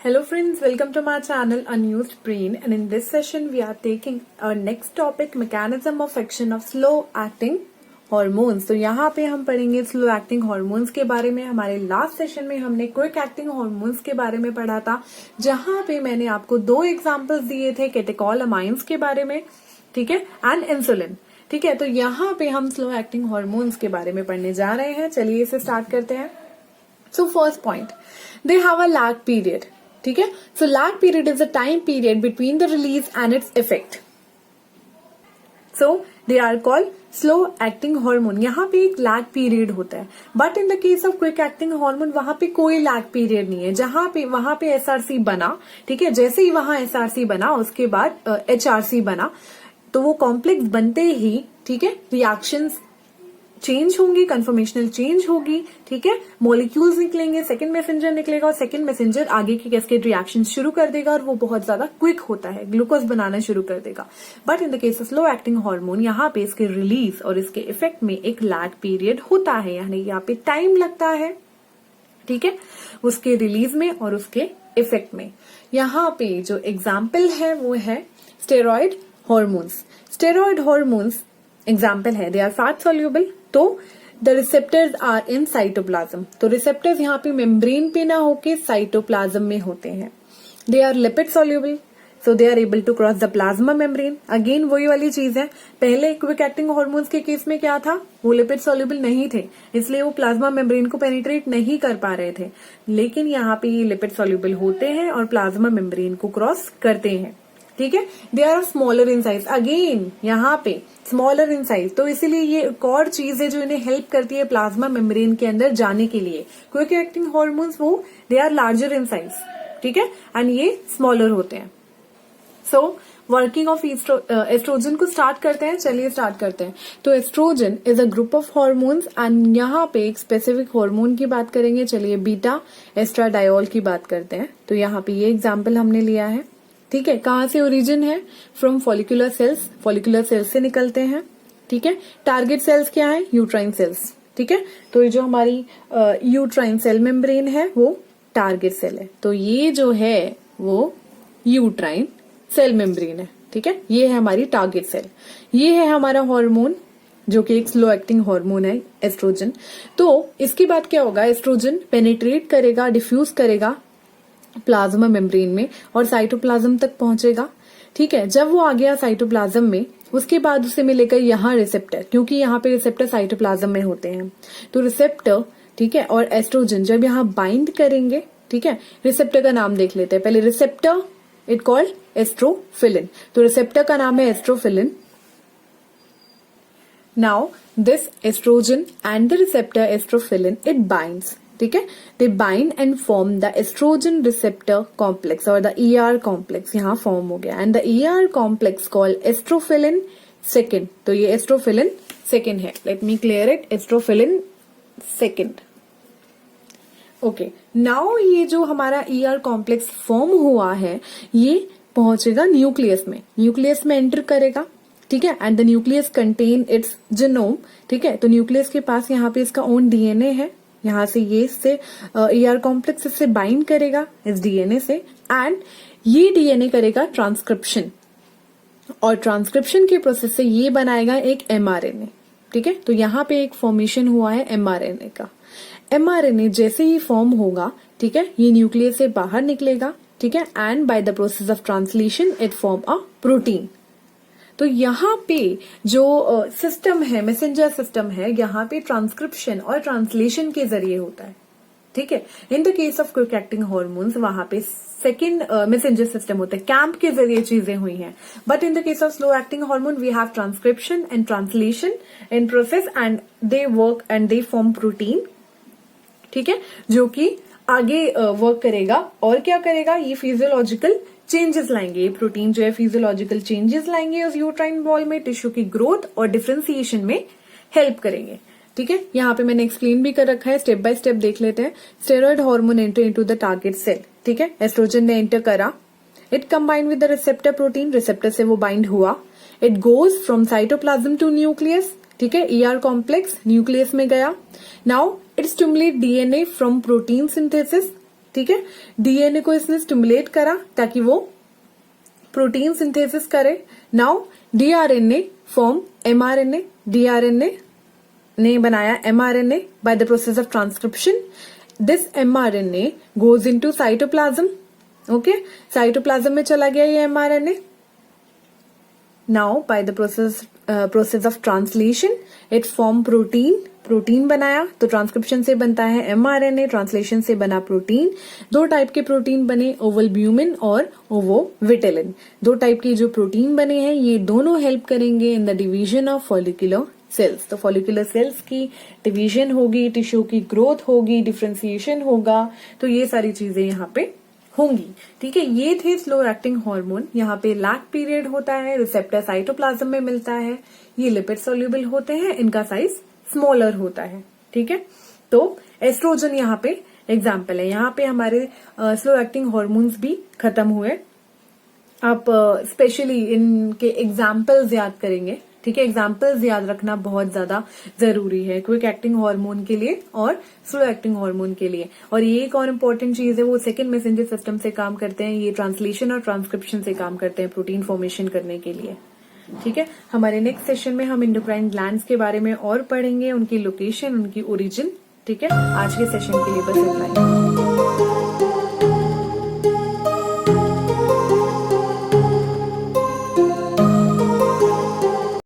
Hello friends, welcome to my channel Unused Brain, and in this session we are taking our next topic, mechanism of action of slow acting hormones. तो यहाँ पे हम पढ़ेंगे slow acting hormones के बारे में. हमारे last session में हमने क्विक एक्टिंग हार्मोन्स के बारे में पढ़ा था, जहाँ पे मैंने आपको दो एग्जांपल्स दिए थे कैटेकोलामाइंस के बारे में, ठीक है, एंड इंसुलिन. ठीक है, तो यहाँ पे हम स्लो एक्टिंग हार्मोन्स के बारे में पढ़ने जा रहे हैं. चलिए इसे स्टार्ट करते हैं. So first point, they have a lag period. ठीक है, so lag period is a time period between the release and its effect. So they are called slow acting hormone. यहाँ पे एक लैग पीरियड होता है, but in the case of quick acting hormone वहां पे कोई लैग पीरियड नहीं है. जहां पे वहां पे एसआरसी बना, ठीक है, जैसे ही वहां एसआरसी बना उसके बाद एचआरसी बना, तो वो कॉम्प्लेक्स बनते ही, ठीक है, रिएक्शंस चेंज होंगी, कन्फर्मेशनल चेंज होगी, ठीक है, मॉलिक्यूल्स निकलेंगे, सेकंड मैसेंजर निकलेगा और सेकंड मैसेंजर आगे की कैस्केड रिएक्शन शुरू कर देगा और वो बहुत ज्यादा क्विक होता है, ग्लूकोज बनाना शुरू कर देगा. But in the case of slow acting hormone यहाँ पे इसके रिलीज और इसके इफेक्ट में एक लैग पीरियड होता है, यानी यहाँ पे टाइम लगता है, ठीक है, उसके रिलीज में और उसके इफेक्ट में. यहाँ पे जो एग्जाम्पल है वो है steroid hormones. Steroid hormones example है, दे आर फैट सोल्यूबल. तो the receptors are in cytoplasm. तो रिसेप्टर्स यहाँ पे मेम्ब्रेन पे ना होके साइटोप्लाज्म में होते हैं. They are lipid soluble, so they are able to cross the plasma membrane. Again वही वाली चीज है, पहले क्विक एक्टिंग हार्मोन्स के केस में क्या था, वो लिपिड सोल्यूबल नहीं थे, इसलिए वो प्लाज्मा मेम्ब्रेन को पेनिट्रेट नहीं कर पा रहे थे. लेकिन यहाँ पे ये लिपिड सोल्यूबल होते हैं और प्लाज्मा मेम्ब्रेन को क्रॉस करते हैं. ठीक है, they are smaller in size. Again यहाँ पे स्मॉलर इन साइज, तो इसीलिए ये एक और चीज है जो इन्हें हेल्प करती है प्लाज्मा मेम्ब्रेन के अंदर जाने के लिए. क्विक एक्टिंग हार्मोन्स वो they are larger in size, ठीक है, एंड ये स्मॉलर होते हैं. सो वर्किंग ऑफ एस्ट्रोजन को स्टार्ट करते हैं. चलिए स्टार्ट करते हैं. तो estrogen is a group of hormones and यहाँ पे एक स्पेसिफिक हार्मोन की बात करेंगे. चलिए बीटा एस्ट्राडायोल की बात करते हैं. तो यहाँ पे ये एग्जाम्पल हमने लिया है, ठीक है. कहाँ से ओरिजिन है, from follicular cells. Follicular cells से निकलते हैं, ठीक है. टारगेट सेल्स क्या है, यूट्राइन सेल्स, ठीक है. तो ये जो हमारी यूट्राइन सेल मेम्ब्रेन है वो टारगेट सेल है. तो ये जो है वो यूट्राइन सेल मेम्ब्रेन है, ठीक है. ये है हमारी टारगेट सेल. ये है हमारा हार्मोन जो कि एक स्लो एक्टिंग हार्मोन है, एस्ट्रोजन. तो इसके बाद क्या होगा, एस्ट्रोजन पेनिट्रेट करेगा, डिफ्यूज करेगा प्लाज्मा मेम्ब्रेन में और साइटोप्लाज्म तक पहुंचेगा, ठीक है. जब वो आ गया साइटोप्लाज्म में, उसके बाद उसे मिलेगा यहाँ रिसेप्टर, क्योंकि यहाँ पे रिसेप्टर साइटोप्लाज्म में होते हैं. तो रिसेप्टर, ठीक है, और एस्ट्रोजन जब यहाँ बाइंड करेंगे, ठीक है, रिसेप्टर का नाम देख लेते हैं पहले. Receptor it called estrophilin. तो रिसेप्टर का नाम है estrophilin. Now this estrogen and the receptor estrophilin it binds, ठीक है. They bind and form the estrogen receptor complex और द ER कॉम्प्लेक्स यहाँ फॉर्म हो गया. And the ER complex called estrophilin second. तो ये एस्ट्रोफिलिन सेकेंड है. Let me clear it, estrophilin second. Okay, now ये जो हमारा ER कॉम्प्लेक्स फॉर्म हुआ है ये पहुंचेगा न्यूक्लियस में. न्यूक्लियस में एंटर करेगा, ठीक है. And the nucleus contain it's genome, ठीक है. तो न्यूक्लियस के पास यहाँ पे इसका ओन DNA है. यहाँ से ये इससे ER कॉम्प्लेक्स इससे बाइंड करेगा इस DNA से, एंड ये DNA करेगा ट्रांसक्रिप्शन, और ट्रांसक्रिप्शन के प्रोसेस से ये बनाएगा एक mRNA, ठीक है. तो यहाँ पे एक फॉर्मेशन हुआ है mRNA का. mRNA जैसे ही फॉर्म होगा, ठीक है, ये न्यूक्लियस से बाहर निकलेगा, ठीक है, and by the process of translation it form a protein. तो यहाँ पे जो सिस्टम है, मैसेंजर सिस्टम है, यहाँ पे ट्रांसक्रिप्शन और ट्रांसलेशन के जरिए होता है, ठीक है. इन the case of quick acting hormones वहां पे सेकेंड मैसेंजर सिस्टम होता है, कैंप के जरिए चीजें हुई हैं. But in the case of slow acting hormone we have transcription and translation in process and they work and they form protein, ठीक है, जो कि आगे वर्क करेगा. और क्या करेगा, ये फिजियोलॉजिकल चेंजेस लाएंगे. ये प्रोटीन जो है फिजियोलॉजिकल चेंजेस लाएंगे उस यूट्राइन वॉल में, टिश्यू की ग्रोथ और डिफरेंशिएशन में हेल्प करेंगे, ठीक है. यहाँ पे मैंने एक्सप्लेन भी कर रखा है, स्टेप बाय स्टेप देख लेते हैं. Steroid hormone enter into the target cell, ठीक है. एस्ट्रोजन ने एंटर करा, it combined with the receptor protein, receptor से वो बाइंड हुआ. It goes from cytoplasm to nucleus, ठीक है. ER कॉम्प्लेक्स न्यूक्लियस में गया. Now it stimulate DNA from protein synthesis, ठीक है। डीएनए को इसने स्टिमुलेट करा ताकि वो प्रोटीन सिंथेसिस करे। Now DRNA form mRNA, DRNA ने बनाया mRNA by the process of transcription. This mRNA goes into cytoplasm. Okay, cytoplasm में चला गया ये mRNA. Now by the process of translation, it form protein बनाया। तो ट्रांसक्रिप्शन से बनता है mRNA, ट्रांसलेशन से बना प्रोटीन। दो टाइप के प्रोटीन बने, ओवलब्यूमिन और ओवोविटेलिन। दो टाइप के जो प्रोटीन बने हैं ये दोनों हेल्प करेंगे in the division of follicular cells. तो फॉलिकुलर सेल्स की डिवीजन होगी, टिश्यू की ग्रोथ होगी, डिफरेंशिएशन होगा, तो ये सारी चीजें यहाँ पे होंगी। ठीक है, ये थे स्लो एक्टिंग हार्मोन। यहाँ पे लैग पीरियड होता है, रिसेप्टर साइटोप्लाज्म में मिलता है, ये लिपिड सोल्यूबल होते हैं, इनका साइज स्मॉलर होता है। ठीक है, तो एस्ट्रोजन यहाँ पे एग्जाम्पल है। यहाँ पे हमारे स्लो एक्टिंग हार्मोन्स भी खत्म हुए। आप स्पेशली इनके एग्जाम्पल्स याद करेंगे। ठीक है, एग्जाम्पल्स याद रखना बहुत ज्यादा जरूरी है क्विक एक्टिंग हार्मोन के लिए और स्लो एक्टिंग हार्मोन के लिए। और ये एक और इम्पोर्टेंट चीज है, वो सेकेंड मैसेंजर सिस्टम से काम करते हैं, ये ट्रांसलेशन और ट्रांसक्रिप्शन से काम करते हैं प्रोटीन फॉर्मेशन करने के लिए। ठीक है, हमारे नेक्स्ट सेशन में हम एंडोक्राइन ग्लैंड्स के बारे में और पढ़ेंगे, उनकी लोकेशन, उनकी ओरिजिन। ठीक है, आज के सेशन के लिए बस इतना ही।